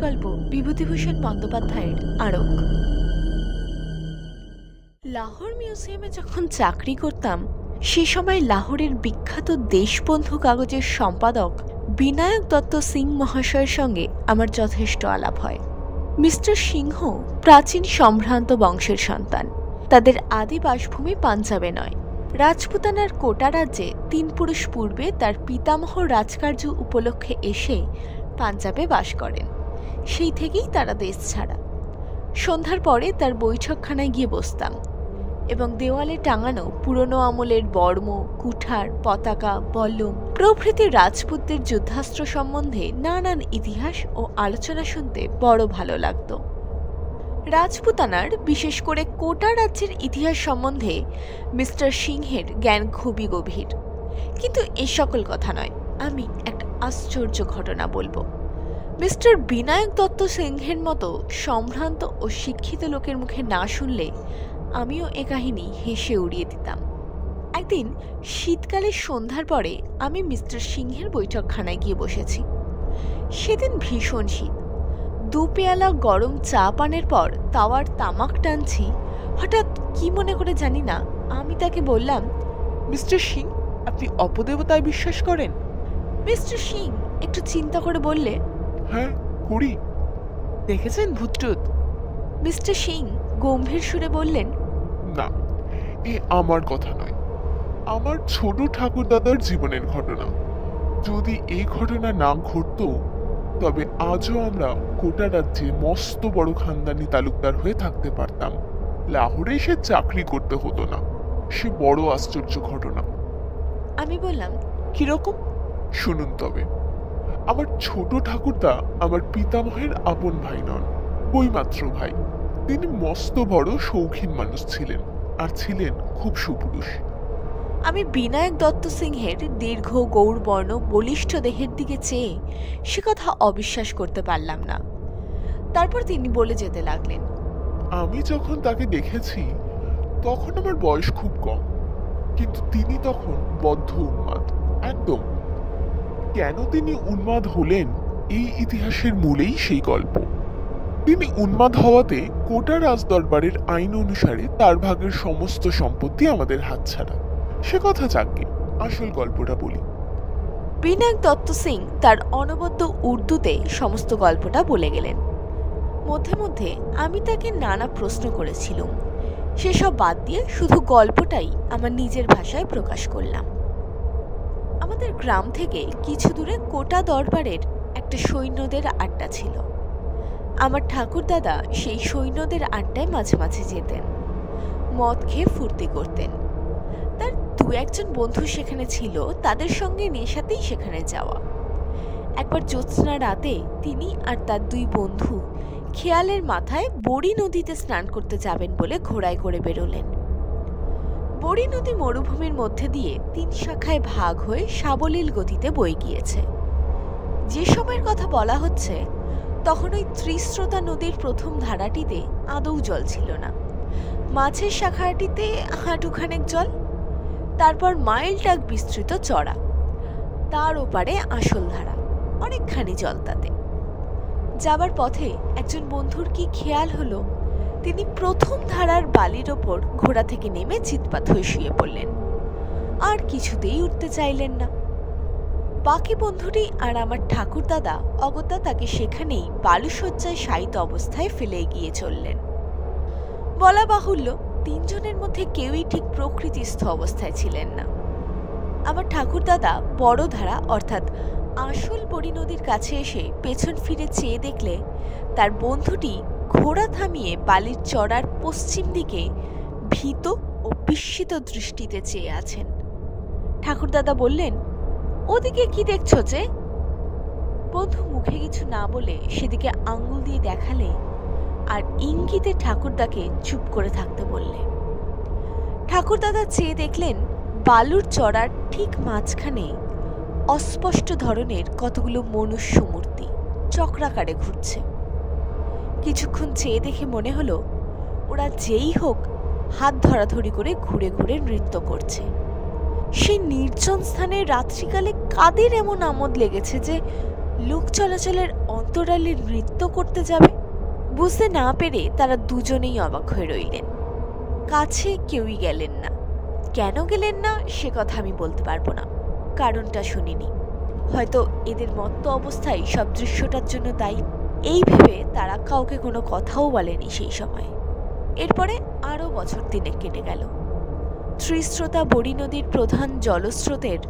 গল্প বিভূতিভূষণ বন্দ্যোপাধ্যায়ের আরক। লাহোর মিউজিয়ামে যখন চাকরি করতাম সে সময় লাহোরের বিখ্যাত দেশবন্ধু কাগজের সম্পাদক বিনায়ক দত্ত সিং মহাশয়ের সঙ্গে আমার যথেষ্ট আলাপ হয়। মিস্টার সিংহ প্রাচীন সম্ভ্রান্ত বংশের সন্তান। তাদের আদি বাসভূমি পাঞ্জাবে নয়, রাজপুতানার কোটা রাজ্যে ৩ পুরুষ পূর্বে তার পিতামহ রাজকার্য উপলক্ষে এসে পাঞ্জাবে বাস করেন। সেই থেকেই তারা দেশ ছাড়া। সন্ধ্যার পরে তার বৈঠকখানায় গিয়ে বসতাম এবং দেওয়ালে টাঙানো পুরনো আমলের বর্ম, কুঠার, পতাকা, বল্লম প্রভৃতি রাজপুতদের যুদ্ধাস্ত্র সম্বন্ধে নানান ইতিহাস ও আলোচনা শুনতে বড় ভালো লাগত। রাজপুতানার, বিশেষ করে কোটা রাজ্যের ইতিহাস সম্বন্ধে মিস্টার সিংহের জ্ঞান খুবই গভীর। কিন্তু এ সকল কথা নয়, আমি একটা আশ্চর্য ঘটনা বলবো। মিস্টার বিনায়ক দত্ত সিংহের মতো সম্ভ্রান্ত ও শিক্ষিত লোকের মুখে না শুনলে আমিও এ কাহিনী হেসে উড়িয়ে দিতাম। একদিন শীতকালের সন্ধ্যার পরে আমি মিস্টার সিংহের বৈঠকখানায় গিয়ে বসেছি। সেদিন ভীষণ শীত। 2 পেয়ালা গরম চা পানের পর তাওয়ার তামাক টানছি। হঠাৎ কি মনে করে জানি না আমি তাকে বললাম, মিস্টার সিং, আপনি অপদেবতায় বিশ্বাস করেন? মিস্টার সিং একটু চিন্তা করে বললে, হ্যাঁ, করি। দেখেছেন ভূতটুত? মিস্টার সিং গম্ভীর সুরে বললেন, না, এ আমার কথা নয়, আমার ছোট ঠাকুরদাদার জীবনের ঘটনা। যদি এই ঘটনা না ঘটত তবে আজও আমরা কোটা রাজ্যে মস্ত বড় খানদানি তালুকদার হয়ে থাকতে পারতাম। লাহোরে সে চাকরি করতে হতো না। সে বড় আশ্চর্য ঘটনা। আমি বললাম, কিরকম? শুনুন তবে। আমার ছোট ঠাকুরদা আমার পিতামহের আপন ভাই নন, বইমাত্র ভাই। তিনি মস্ত বড় শৌখিন মানুষ ছিলেন, আর ছিলেন খুব সুপুরুষ। আমি বিনায়ক দত্ত সিংহের দীর্ঘ গৌরবর্ণ বলিষ্ঠ দেহের দিকে চেয়ে সে কথা অবিশ্বাস করতে পারলাম না। তারপর তিনি বলে যেতে লাগলেন, আমি যখন তাকে দেখেছি তখন আমার বয়স খুব কম, কিন্তু তিনি তখন বদ্ধ উন্মাদ, একদম। কেন তিনি উন্মাদ হলেন এই ইতিহাসের মূলেই সেই গল্প। তিনি উন্মাদ হওয়াতে কোটা রাজদরবারের আইন অনুসারে তার ভাগের সমস্ত সম্পত্তি আমাদের হাতছাড়া। সে কথা যাকে, আসল গল্পটা বলি। বিনায়ক দত্ত সিং তার অনবদ্য উর্দুতে সমস্ত গল্পটা বলে গেলেন। মধ্যে মধ্যে আমি তাকে নানা প্রশ্ন করেছিলাম। সেসব বাদ দিয়ে শুধু গল্পটাই আমার নিজের ভাষায় প্রকাশ করলাম। আমাদের গ্রাম থেকে কিছু দূরে কোটা দরবারের একটা সৈন্যদের আড্ডা ছিল। আমার ঠাকুরদাদা সেই সৈন্যদের আড্ডায় মাঝে মাঝে যেতেন, মদ খেয়ে ফুর্তি করতেন। তার 2-1 বন্ধু সেখানে ছিল, তাদের সঙ্গে নেশাতেই সেখানে যাওয়া। একবার জ্যোৎস্না রাতে তিনি আর তার 2 বন্ধু খেয়ালের মাথায় বড়ি নদীতে স্নান করতে যাবেন বলে ঘোড়ায় করে বেরোলেন। বড়ি নদী মরুভূমির মধ্যে দিয়ে 3 শাখায় ভাগ হয়ে সাবলীল গতিতে বয়ে গিয়েছে। যে সময়ের কথা বলা হচ্ছে তখন ওই ত্রিস্রোতা নদীর প্রথম ধারাটিতে আদৌ জল ছিল না। মাঝের শাখাটিতে হাঁটুখানেক জল, তারপর মাইলটাক বিস্তৃত চড়া, তার ওপারে আসল ধারা, অনেকখানি জল তাতে। যাবার পথে একজন বন্ধুর কি খেয়াল হলো, তিনি প্রথম ধারার বালির ওপর ঘোড়া থেকে নেমে চিৎপাত হয়ে শুয়ে পড়লেন, আর কিছুতেই উঠতে চাইলেন না। বাকি বন্ধুটি আর আমার ঠাকুরদাদা অগত্যা তাকে সেখানেই বালুশয্যায় শায়িত অবস্থায় ফেলে এগিয়ে চললেন। বলা বাহুল্য, 3 জনের মধ্যে কেউই ঠিক প্রকৃতিস্থ অবস্থায় ছিলেন না। আমার ঠাকুরদাদা বড় ধারা অর্থাৎ আসল বড়ি নদীর কাছে এসে পেছন ফিরে চেয়ে দেখলে তার বন্ধুটি ঘোড়া থামিয়ে বালির চড়ার পশ্চিম দিকে ভীত ও বিস্মিত দৃষ্টিতে চেয়ে আছেন। ঠাকুরদাদা বললেন, ওদিকে কি দেখছো যে? বন্ধু মুখে কিছু না বলে সেদিকে আঙ্গুল দিয়ে দেখালে আর ইঙ্গিতে ঠাকুরদাকে চুপ করে থাকতে বললে। ঠাকুরদাদা চেয়ে দেখলেন বালুর চড়ার ঠিক মাঝখানে অস্পষ্ট ধরনের কতগুলো মনুষ্য মূর্তি চক্রাকারে ঘুরছে। কিছুক্ষণ চেয়ে দেখে মনে হলো ওরা যেই হোক হাত ধরাধরি করে ঘুরে ঘুরে নৃত্য করছে। সেই নির্জন স্থানে রাত্রিকালে কাদের এমন আমোদ লেগেছে যে লোক চলাচলের অন্তরালে নৃত্য করতে যাবে? বুঝতে না পেরে তারা দুজনেই অবাক হয়ে রইলেন। কাছে কেউই গেলেন না। কেন গেলেন না সে কথা আমি বলতে পারবো না, কারণটা শুনিনি। হয়তো এদের মত্ত অবস্থায় সব দৃশ্যটার জন্য দায়ী। এই ভেবে তারা কাউকে কোনো কথাও বলেনি সেই সময়। এরপরে আরও বছর 3 কেটে গেল। ত্রিস্রোতা বড়ি নদীর প্রধান জলস্রোতের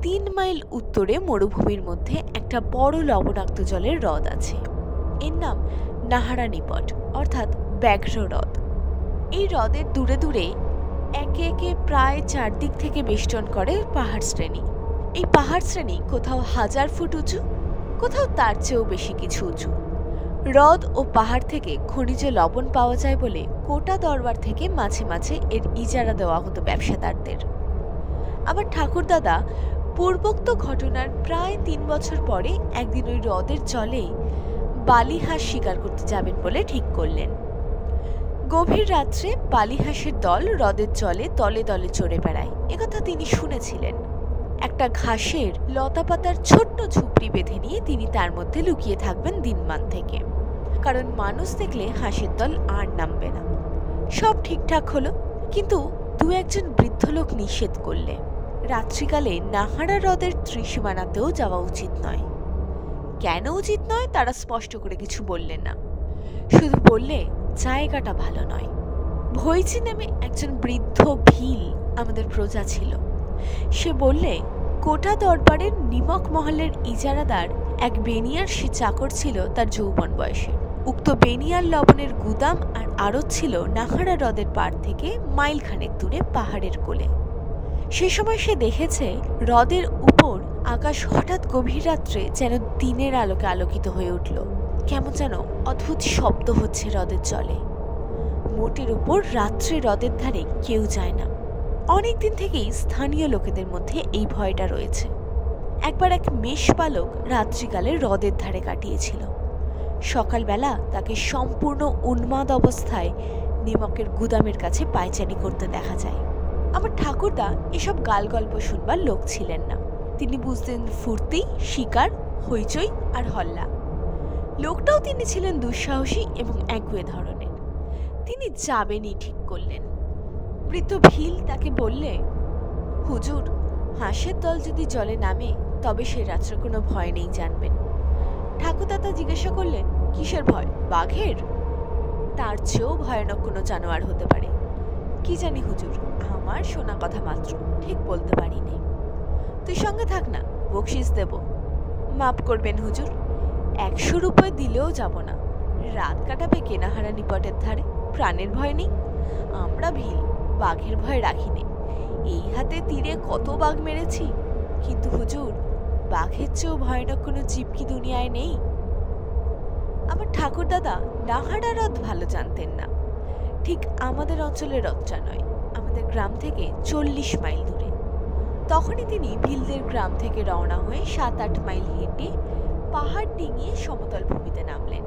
3 মাইল উত্তরে মরুভূমির মধ্যে একটা বড় লবণাক্ত জলের হ্রদ আছে। এর নাম নাহারা নিপট, অর্থাৎ ব্যাঘ্র হ্রদ। এই হ্রদের দূরে দূরে একে একে প্রায় 4 দিক থেকে বেষ্টন করে পাহাড় শ্রেণী। এই পাহাড় শ্রেণী কোথাও 1000 ফুট উঁচু, কোথাও তার চেয়েও বেশি কিছু উঁচু। হ্রদ ও পাহাড় থেকে খনিজ লবণ পাওয়া যায় বলে কোটা দরবার থেকে মাঝে মাঝে এর ইজারা দেওয়া হতো ব্যবসাদারদের। আবার ঠাকুরদাদা পূর্বোক্ত ঘটনার প্রায় 3 বছর পরে একদিন ওই হ্রদের জলে বালিহাঁস শিকার করতে যাবেন বলে ঠিক করলেন। গভীর রাত্রে বালিহাঁসের দল হ্রদের জলে দলে দলে চড়ে বেড়ায়, একথা তিনি শুনেছিলেন। একটা ঘাসের লতাপাতার ছোট্ট ঝুপড়ি বেঁধে নিয়ে তিনি তার মধ্যে লুকিয়ে থাকবেন দিনমান থেকে, কারণ মানুষ দেখলে হাঁসের দল আর নামবে না। সব ঠিকঠাক হলো, কিন্তু 2-1 বৃদ্ধ লোক নিষেধ করলে রাত্রিকালে নাহারা হ্রদের ত্রিসীমানাতেও যাওয়া উচিত নয়। কেন উচিত নয় তারা স্পষ্ট করে কিছু বললেন না, শুধু বললে জায়গাটা ভালো নয়। ভৈচি নামে একজন বৃদ্ধ ভিল আমাদের প্রজা ছিল। সে বললে কোটা দরবারের নিমক মহলের ইজারাদার এক বেনিয়ার সে চাকর ছিল তার যৌবন বয়সে। উক্ত বেনিয়ার লবণের গুদাম আর আড়ত ছিল নাহারা হ্রদের পাড় থেকে মাইলখানেক দূরে পাহাড়ের কোলে। সে সময় সে দেখেছে হ্রদের উপর আকাশ হঠাৎ গভীর রাত্রে যেন দিনের আলোকে আলোকিত হয়ে উঠল। কেমন যেন অদ্ভুত শব্দ হচ্ছে হ্রদের জলে। মোটের উপর রাত্রে হ্রদের ধারে কেউ যায় না। অনেকদিন থেকেই স্থানীয় লোকেদের মধ্যে এই ভয়টা রয়েছে। একবার এক মেষপালক রাত্রিকালে হ্রদের ধারে কাটিয়েছিল। সকালবেলা তাকে সম্পূর্ণ উন্মাদ অবস্থায় নিমকের গুদামের কাছে পায়চারি করতে দেখা যায়। আমার ঠাকুরদা এসব গালগল্প শুনবার লোক ছিলেন না। তিনি বুঝতেন ফুর্তি, শিকার, হইচই আর হল্লা। লোকটাও তিনি ছিলেন দুঃসাহসী এবং একগুঁয়ে ধরনের। তিনি যাবেনই ঠিক করলেন। বৃদ্ধ ভিল তাকে বললে, হুজুর, হাঁসের দল যদি জলে নামে তবে সে রাত্রে কোনো ভয় নেই জানবেন। ঠাকুরদাদা জিজ্ঞাসা করলেন, কিসের ভয়? বাঘের? তার চেয়েও ভয়ানক কোনো জানোয়ার হতে পারে। কি জানি হুজুর, আমার শোনা কথা মাত্র, ঠিক বলতে পারিনি। তুই সঙ্গে থাক না, বকশিস দেব। মাফ করবেন হুজুর, 100 রুপয়ে দিলেও যাব না। রাত কাটাবে কেনাহারা নিপটের ধারে, প্রাণের ভয় নেই। আমরা ভিল, বাঘের ভয় রাখিনি। এই হাতে তীরে কত বাঘ মেরেছি, কিন্তু হুজুর, বাঘের চেয়েও ভয়ানক কোনো জীব কি দুনিয়ায় নেই? আমার ঠাকুরদাদা নাহারা হ্রদ ভালো জানতেন না। ঠিক আমাদের অঞ্চলের হ্রদটা নয়, আমাদের গ্রাম থেকে 40 মাইল দূরে। তখনই তিনি ভিলদের গ্রাম থেকে রওনা হয়ে 7-8 মাইল হেঁটে পাহাড় ডিঙিয়ে সমতল ভূমিতে নামলেন।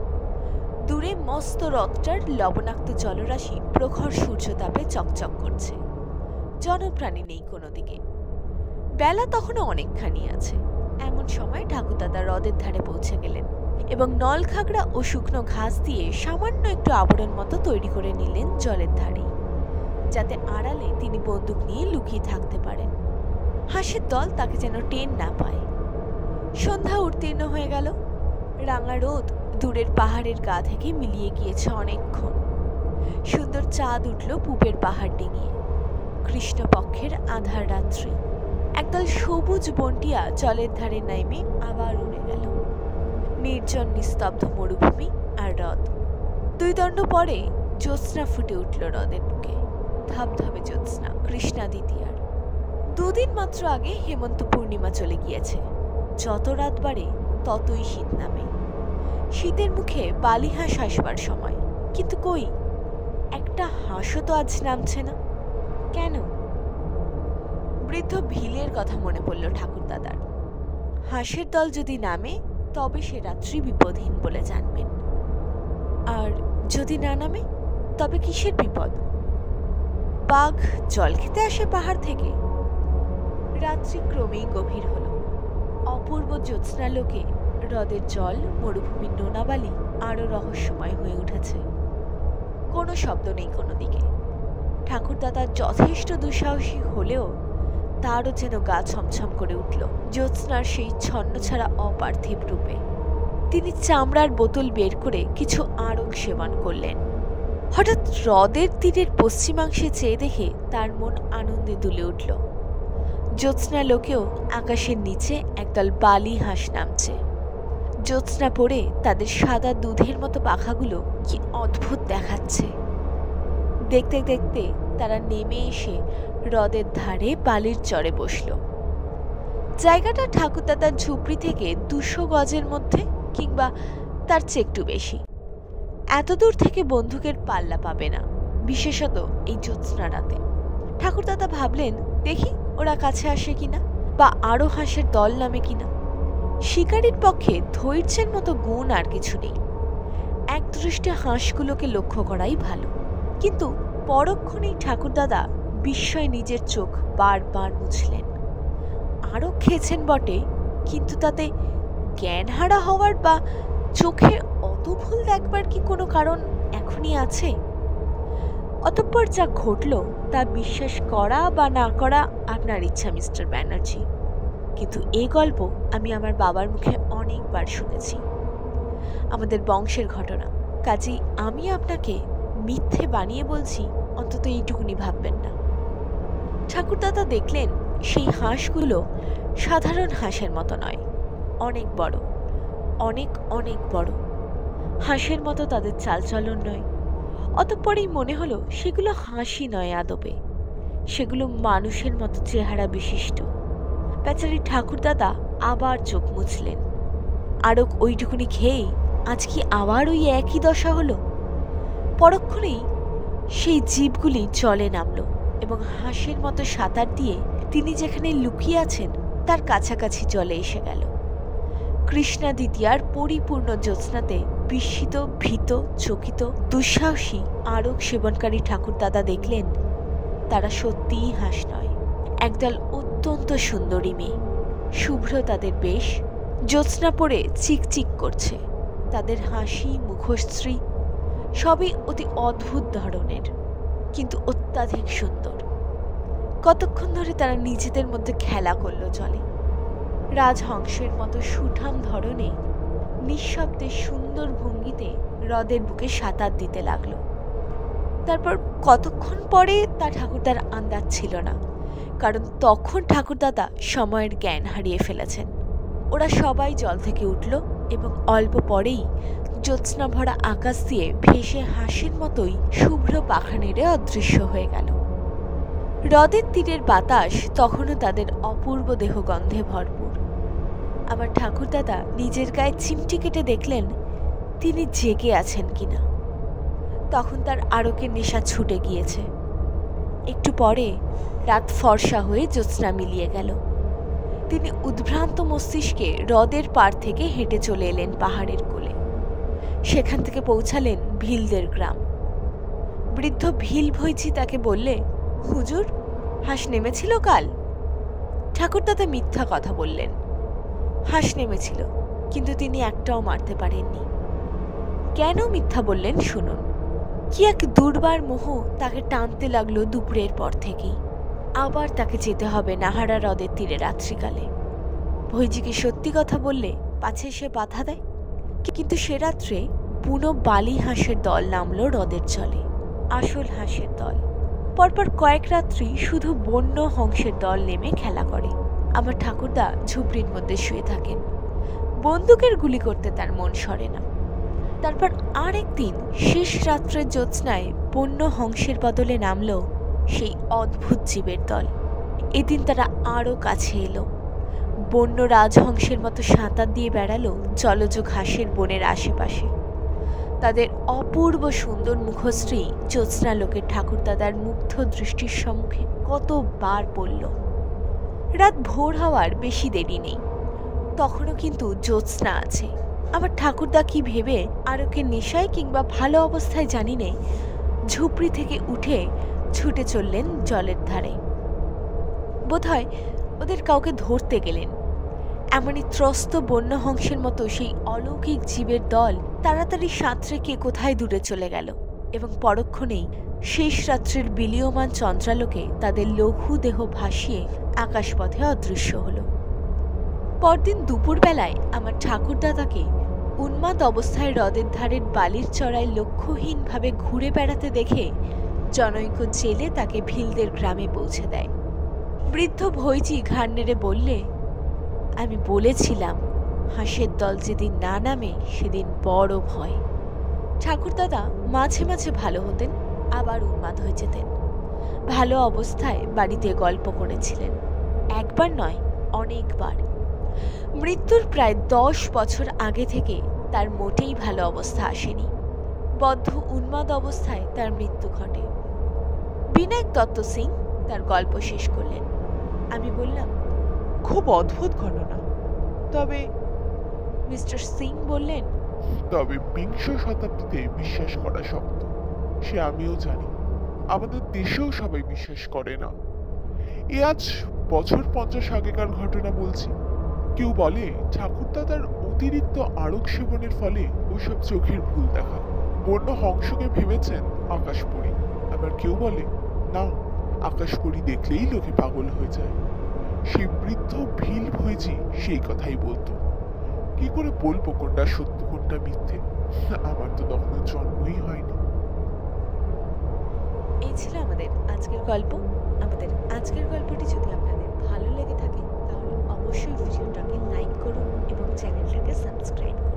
দূরে মস্ত হ্রদটার লবণাক্ত জলরাশি প্রখর সূর্যতাপে চকচক করছে। জনপ্রাণী নেই কোনো দিকে। বেলা তখনও অনেকখানি আছে। এমন সময় ঠাকুরদাদা হ্রদের ধারে পৌঁছে গেলেন এবং নলখাগড়া ও শুকনো ঘাস দিয়ে সামান্য একটু আবরণ মতো তৈরি করে নিলেন জলের ধারেই, যাতে আড়ালে তিনি বন্দুক নিয়ে লুকিয়ে থাকতে পারেন। হাঁসের দল তাকে যেন টেন না পায়। সন্ধ্যা উত্তীর্ণ হয়ে গেল। রাঙা রোদ দূরের পাহাড়ের গা থেকে মিলিয়ে গিয়েছে অনেকক্ষণ। সুন্দর চাঁদ উঠল পূবের পাহাড় ডিঙিয়ে। কৃষ্ণপক্ষের আধার রাত্রি। একদল সবুজ বন্টিয়া জলের ধারে নাইমে আবার উড়ে গেল। নির্জন নিস্তব্ধ মরুভূমি আর হ্রদ। 2 দণ্ড পরে জ্যোৎস্না ফুটে উঠল হ্রদের বুকে। ধবধবে জ্যোৎস্না, কৃষ্ণা দ্বিতীয়ার। 2 দিন মাত্র আগে হেমন্ত পূর্ণিমা চলে গিয়েছে। যত রাত বাড়ে ততই শীত নামে। শীতের মুখে বালিহাঁস আসবার সময়, কিন্তু কই, একটা হাঁসও তো আজ নামছে না। কেন? বৃদ্ধ ভিলের কথা মনে পড়ল ঠাকুরদাদার। হাঁসের দল যদি নামে তবে সে রাত্রি বিপদহীন বলে জানবেন, আর যদি না নামে তবে কিসের বিপদ? বাঘ জল খেতে আসে পাহাড় থেকে। রাত্রি ক্রমেই গভীর হল। অপূর্ব জ্যোৎস্নালোকে হ্রদের জল, মরুভূমির নোনাবালি আরো রহস্যময় হয়ে উঠেছে। কোনো শব্দ নেই কোনো দিকে। ঠাকুরদাদা যথেষ্ট দুঃসাহসী হলেও তারও যেন গা ছমছম করে উঠল জ্যোৎস্নার সেই ছন্নছাড়া অপার্থিব রূপে। তিনি চামড়ার বোতল বের করে কিছু আড়ং সেবন করলেন। হঠাৎ হ্রদের তীরের পশ্চিমাংশে চেয়ে দেখে তার মন আনন্দে দুলে উঠল। জ্যোৎস্না লোকেও আকাশের নিচে একদল বালি হাঁস নামছে। জ্যোৎস্না পড়ে তাদের সাদা দুধের মতো পাখাগুলো কি অদ্ভুত দেখাচ্ছে। দেখতে দেখতে তারা নেমে এসে হ্রদের ধারে বালির চরে বসল। জায়গাটা ঠাকুরদাদার ঝুপড়ি থেকে 200 গজের মধ্যে কিংবা তার চেয়ে একটু বেশি। এত দূর থেকে বন্দুকের পাল্লা পাবে না, বিশেষত এই জ্যোৎস্না রাতে। ঠাকুরদাদা ভাবলেন, দেখি ওরা কাছে আসে কিনা, বা আরো হাঁসের দল নামে কিনা। শিকারীর পক্ষে ধৈর্যের মতো গুণ আর কিছু নেই। একদৃষ্টে হাঁসগুলোকে লক্ষ্য করাই ভালো। কিন্তু পরক্ষণেই ঠাকুরদাদা বিস্ময়ে নিজের চোখ বারবার মুছলেন। আরও খেয়েছেন বটে, কিন্তু তাতে জ্ঞানহারা হওয়ার বা চোখের অত ভুল দেখবার কি কোনো কারণ এখনই আছে? অতঃপর যা ঘটল তা বিশ্বাস করা বা না করা আপনার ইচ্ছা মিস্টার ব্যানার্জি, কিন্তু এই গল্প আমি আমার বাবার মুখে অনেকবার শুনেছি। আমাদের বংশের ঘটনা, কাজেই আমি আপনাকে মিথ্যে বানিয়ে বলছি অন্তত এইটুকুনি ভাববেন না। ঠাকুরদাদা দেখলেন সেই হাঁসগুলো সাধারণ হাঁসের মতো নয়, অনেক বড়, অনেক অনেক বড়। হাঁসের মতো তাদের চালচলন নয়। অতঃপরেই মনে হলো সেগুলো হাঁসই নয় আদবে, সেগুলো মানুষের মতো চেহারা বিশিষ্ট। বেচারি ঠাকুরদাদা আবার চোখ মুছলেন। আরও ওইটুকুনি খেয়েই আজ কি আবার ওই একই দশা হলো? পরক্ষণেই সেই জীবগুলি জলে নামল এবং হাঁসের মতো সাঁতার দিয়ে তিনি যেখানে লুকিয়ে আছেন তার কাছাকাছি জলে এসে গেল। কৃষ্ণা দ্বিতীয়ার পরিপূর্ণ জ্যোৎস্নাতে বিস্মিত, ভীত, চকিত, দুঃসাহসী আরক সেবনকারী ঠাকুরদাদা দেখলেন তারা সত্যিই হাঁস নয়, একদল অত্যন্ত সুন্দরী মেয়ে। শুভ্র তাদের বেশ, জ্যোৎস্না পড়ে চিকচিক করছে। তাদের হাসি, মুখশ্রী সবই অতি অদ্ভুত ধরনের, কিন্তু অত্যাধিক সুন্দর। কতক্ষণ ধরে তারা নিজেদের মধ্যে খেলা করল জলে। রাজহংসের মতো সুঠাম ধরনে নিঃশব্দে সুন্দর ভঙ্গিতে হ্রদের বুকে সাঁতার দিতে লাগলো। তারপর কতক্ষণ পরে তা ঠাকুরদার আন্দাজ ছিল না, কারণ তখন ঠাকুরদাদা সময়ের জ্ঞান হারিয়ে ফেলেছেন। ওরা সবাই জল থেকে উঠল এবং অল্প পরেই জ্যোৎস্না ভরা আকাশ দিয়ে ভেসে হাঁসের মতোই শুভ্র পাখা নেড়ে অদৃশ্য হয়ে গেল। হ্রদের তীরের বাতাস তখনও তাদের অপূর্ব দেহগন্ধে ভরপুর। আমার ঠাকুরদাদা নিজের গায়ে চিমটি কেটে দেখলেন তিনি জেগে আছেন কিনা। তখন তার আরকের নেশা ছুটে গিয়েছে। একটু পরে রাত ফর্সা হয়ে জ্যোৎস্না মিলিয়ে গেল। তিনি উদ্ভ্রান্ত মস্তিষ্কে হ্রদের পাড় থেকে হেঁটে চলে এলেন পাহাড়ের কোলে। সেখান থেকে পৌঁছালেন ভিলদের গ্রাম। বৃদ্ধ ভিল ভৈচি তাকে বললে, হুজুর, হাঁস নেমেছিল কাল? ঠাকুরদাদা মিথ্যা কথা বললেন। হাঁস নেমেছিল, কিন্তু তিনি একটাও মারতে পারেননি। কেন মিথ্যা বললেন শুনুন। কি এক দুর্বার মোহ তাকে টানতে লাগলো দুপুরের পর থেকেই। আবার তাকে যেতে হবে নাহারা হ্রদের তীরে রাত্রিকালে। ভৈজিকে সত্যি কথা বললে পাছে সে বাধা দেয়। কিন্তু সে রাত্রে বুনো বালি হাঁসের দল নামলো হ্রদের জলে, আসল হাঁসের দল। পরপর কয়েক রাত্রি শুধু বন্য হংসের দল নেমে খেলা করে। আমার ঠাকুরদা ঝুপড়ির মধ্যে শুয়ে থাকেন। বন্দুকের গুলি করতে তার মন সরে না। তারপর আরেকদিন শেষ রাত্রের জ্যোৎস্নায় বন্য হংসের বদলে নামল সেই অদ্ভুত জীবের দল। এদিন তারা আরও কাছে এলো। বন্য রাজহংসের মতো সাঁতার দিয়ে বেড়ালো জলজ ঘাসের বনের আশেপাশে। তাদের অপূর্ব সুন্দর মুখশ্রী জ্যোৎস্না লোকের ঠাকুরদাদার মুগ্ধ দৃষ্টির সম্মুখে কতবার পড়ল। রাত ভোর হওয়ার বেশি দেরি নেই, তখনও কিন্তু জ্যোৎস্না আছে। আমার ঠাকুরদা কি ভেবে আরকের নেশায় কিংবা ভালো অবস্থায় জানি নে ঝুপড়ি থেকে উঠে ছুটে চললেন জলের ধারে। বোধহয় ওদের কাউকে ধরতে গেলেন। এমনই ত্রস্ত বন্যহংসের মতো সেই অলৌকিক জীবের দল তাড়াতাড়ি সাঁতরে কে কোথায় দূরে চলে গেল এবং পরক্ষণেই শেষ রাত্রের বিলীয়মান চন্দ্রালোকে তাদের লঘু দেহ ভাসিয়ে আকাশপথে অদৃশ্য হল। পরদিন দুপুরবেলায় আমার ঠাকুরদাদাকে উন্মাদ অবস্থায় হ্রদের ধারের বালির চড়ায় লক্ষ্যহীনভাবে ঘুরে বেড়াতে দেখে জনৈক জেলে তাকে ভিলদের গ্রামে পৌঁছে দেয়। বৃদ্ধ ভৈজি ঘাড় নেড়ে বললে, আমি বলেছিলাম হাঁসের দল যেদিন না নামে সেদিন বড় ভয়। ঠাকুরদাদা মাঝে মাঝে ভালো হতেন, আবার উন্মাদ হয়ে যেতেন। ভালো অবস্থায় বাড়িতে গল্প করেছিলেন, একবার নয় অনেকবার। মৃত্যুর প্রায় 10 বছর আগে থেকে তার মোটেই ভালো অবস্থা আসেনি। বদ্ধ উন্মাদ অবস্থায় তার মৃত্যু ঘটে। বিনায়ক দত্ত সিং তার গল্প শেষ করলেন। আমি বললাম, খুব অদ্ভুত ঘটনা। তবে মিস্টার সিং বললেন, তবে বিংশ শতাব্দীতে বিশ্বাস করা শক্ত, সে আমিও জানি। আমাদের দেশেও সবাই বিশ্বাস করে না। এ আজ বছর 50 আগেকার ঘটনা বলছি। কেউ বলে ঠাকুরদাদার অতিরিক্ত আড়ক সেবনের ফলে ওইসব চোখের ভুল দেখা। বন্য হংসকে ভেবেছেন আকাশপরী। আবার কেউ বলে না, আকাশপরী দেখলেই লোকে পাগল হয়ে যায়। সেই বৃদ্ধ ভিল ভৈজি সেই কথাই বলতো। কি করে বলবো কোনটা সত্য কোনটা মিথ্যে? আমার তো তখন জন্মই হয়নি। এই ছিল আমাদের আজকের গল্প। আমাদের আজকের গল্পটি যদি আপনাদের ভালো লেগে থাকে তাহলে অবশ্যই ভিডিওটাকে লাইক করুন এবং চ্যানেলটাকে সাবস্ক্রাইব করুন।